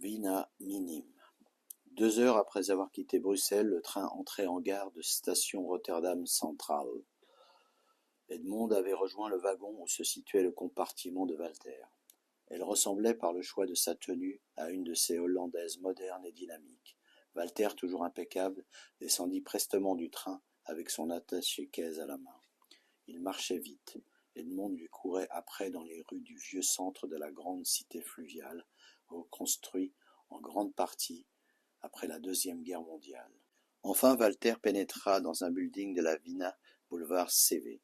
Wiener minime. 2 heures après avoir quitté Bruxelles, le train entrait en gare de station Rotterdam Central. Edmond avait rejoint le wagon où se situait le compartiment de Walter. Elle ressemblait par le choix de sa tenue à une de ces Hollandaises modernes et dynamiques. Walter, toujours impeccable, descendit prestement du train avec son attaché-caisse à la main. Il marchait vite. Edmond lui courait après dans les rues du vieux centre de la grande cité fluviale, reconstruit en grande partie après la Deuxième Guerre mondiale. Enfin, Walter pénétra dans un building de la Wiener boulevard CV.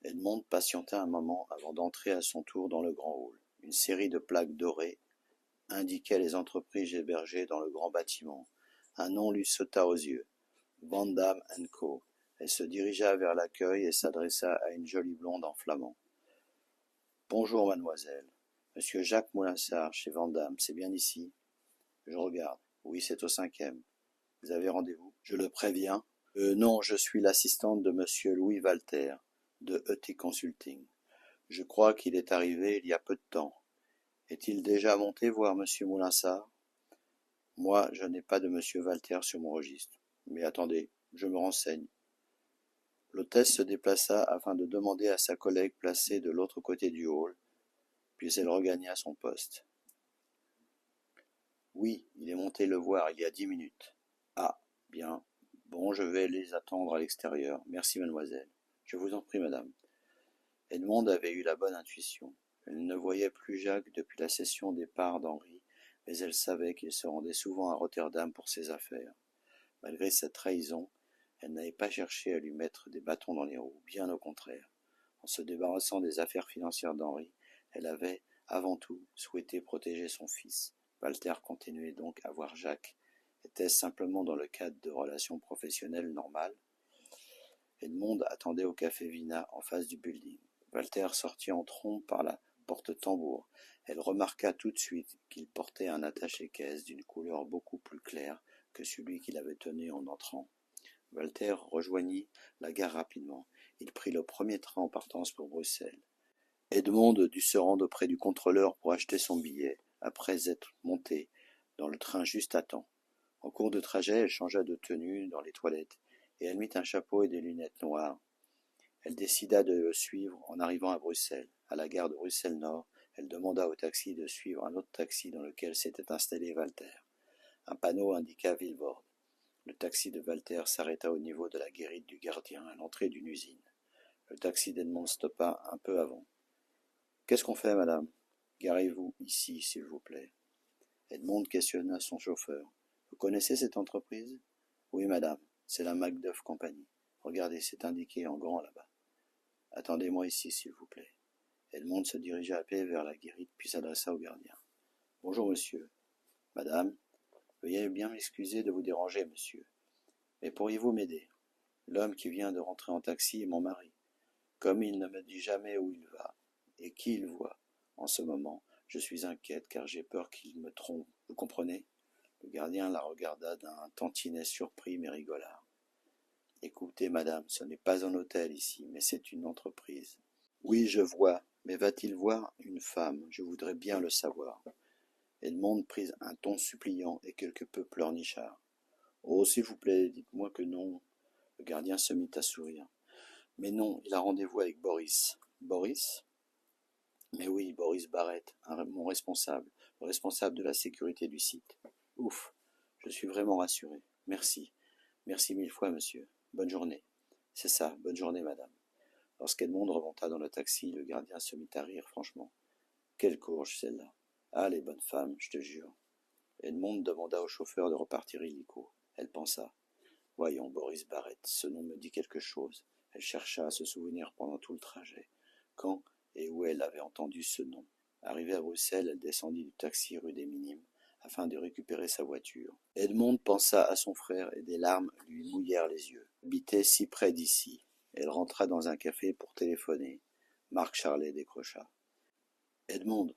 Edmond patienta un moment avant d'entrer à son tour dans le grand hall. Une série de plaques dorées indiquait les entreprises hébergées dans le grand bâtiment. Un nom lui sauta aux yeux. Van Damme & Co. Elle se dirigea vers l'accueil et s'adressa à une jolie blonde en flamand. Bonjour, mademoiselle. Monsieur Jacques Moulinsart, chez Van Damme, c'est bien ici? Je regarde. Oui, c'est au 5e. Vous avez rendez-vous? Je le préviens. Non, je suis l'assistante de monsieur Louis Walter, de E.T. Consulting. Je crois qu'il est arrivé il y a peu de temps. Est-il déjà monté voir monsieur Moulinsart? Moi, je n'ai pas de monsieur Walter sur mon registre. Mais attendez, je me renseigne. L'hôtesse se déplaça afin de demander à sa collègue placée de l'autre côté du hall, puis elle regagna son poste. Oui, il est monté le voir il y a 10 minutes. Ah, bien. Bon, je vais les attendre à l'extérieur. Merci, mademoiselle. Je vous en prie, madame. Edmond avait eu la bonne intuition. Elle ne voyait plus Jacques depuis la cession des parts d'Henri, mais elle savait qu'il se rendait souvent à Rotterdam pour ses affaires. Malgré cette trahison, elle n'avait pas cherché à lui mettre des bâtons dans les roues, bien au contraire. En se débarrassant des affaires financières d'Henri, elle avait, avant tout, souhaité protéger son fils. Walter continuait donc à voir Jacques. Était-ce simplement dans le cadre de relations professionnelles normales? Edmond attendait au café Vina, en face du building. Walter sortit en trombe par la porte-tambour. Elle remarqua tout de suite qu'il portait un attaché-caisse d'une couleur beaucoup plus claire que celui qu'il avait tenu en entrant. Walter rejoignit la gare rapidement. Il prit le premier train en partance pour Bruxelles. Edmond dut se rendre auprès du contrôleur pour acheter son billet, après être monté dans le train juste à temps. En cours de trajet, elle changea de tenue dans les toilettes, et elle mit un chapeau et des lunettes noires. Elle décida de le suivre en arrivant à Bruxelles. À la gare de Bruxelles-Nord, elle demanda au taxi de suivre un autre taxi dans lequel s'était installé Walter. Un panneau indiqua Vilvoorde. Le taxi de Walter s'arrêta au niveau de la guérite du gardien, à l'entrée d'une usine. Le taxi d'Edmond stoppa un peu avant. « Qu'est-ce qu'on fait, madame? Garez-vous ici, s'il vous plaît. » Edmond questionna son chauffeur. « Vous connaissez cette entreprise? » Oui, madame, c'est la Macduff Company. Regardez, c'est indiqué en grand là-bas. Attendez-moi ici, s'il vous plaît. Edmond se dirigea à pied vers la guérite, puis s'adressa au gardien. Bonjour, monsieur. Madame, veuillez bien m'excuser de vous déranger, monsieur. Mais pourriez-vous m'aider? L'homme qui vient de rentrer en taxi est mon mari. Comme il ne me dit jamais où il va et qui il voit, en ce moment, je suis inquiète car j'ai peur qu'il me trompe. Vous comprenez? Le gardien la regarda d'un tantinet surpris mais rigolard. Écoutez, madame, ce n'est pas un hôtel ici, mais c'est une entreprise. Oui, je vois, mais va-t-il voir une femme? Je voudrais bien le savoir. Edmond prit un ton suppliant et quelque peu pleurnichard. Oh, s'il vous plaît, dites-moi que non. Le gardien se mit à sourire. Mais non, il a rendez-vous avec Boris. Boris? Mais oui, Boris Barrett, mon responsable, le responsable de la sécurité du site. Ouf, je suis vraiment rassuré. Merci. Merci 1000 fois, monsieur. Bonne journée. C'est ça, bonne journée, madame. Lorsqu'Edmond remonta dans le taxi, le gardien se mit à rire franchement. Quelle courge, celle-là. Ah, les bonnes femmes, je te jure. Edmond demanda au chauffeur de repartir illico. Elle pensa. Voyons, Boris Barrett, ce nom me dit quelque chose. Elle chercha à se souvenir pendant tout le trajet. Quand et où elle avait entendu ce nom. Arrivée à Bruxelles, elle descendit du taxi rue des Minimes afin de récupérer sa voiture. Edmond pensa à son frère et des larmes lui mouillèrent les yeux. Elle habitait si près d'ici. Elle rentra dans un café pour téléphoner. Marc Charlet décrocha. Edmond,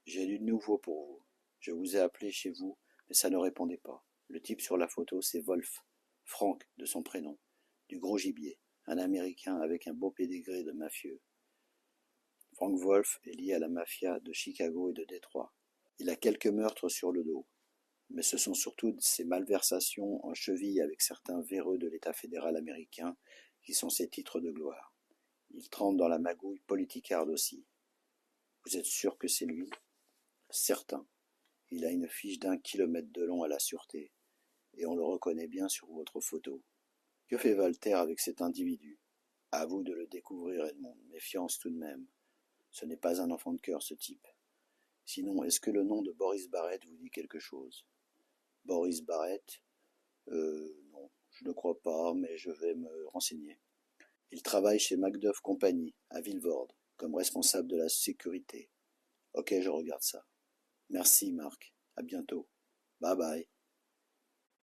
j'ai du nouveau pour vous. Je vous ai appelé chez vous, mais ça ne répondait pas. Le type sur la photo, c'est Wolf. Frank, de son prénom. Du gros gibier. Un Américain avec un beau pédigré de mafieux. Frank Wolf est lié à la mafia de Chicago et de Détroit. Il a quelques meurtres sur le dos, mais ce sont surtout ces malversations en cheville avec certains véreux de l'État fédéral américain qui sont ses titres de gloire. Il trempe dans la magouille politicarde aussi. Vous êtes sûr que c'est lui? Certain. Il a une fiche d'1 kilomètre de long à la sûreté, et on le reconnaît bien sur votre photo. Que fait Walter avec cet individu? À vous de le découvrir, Edmond. Méfiance tout de même. Ce n'est pas un enfant de cœur, ce type. Sinon, est-ce que le nom de Boris Barrett vous dit quelque chose? Boris Barrett? Non, je ne crois pas, mais je vais me renseigner. Il travaille chez Macduff Company, à Vilvorde, comme responsable de la sécurité. Ok, je regarde ça. Merci, Marc. À bientôt. Bye bye.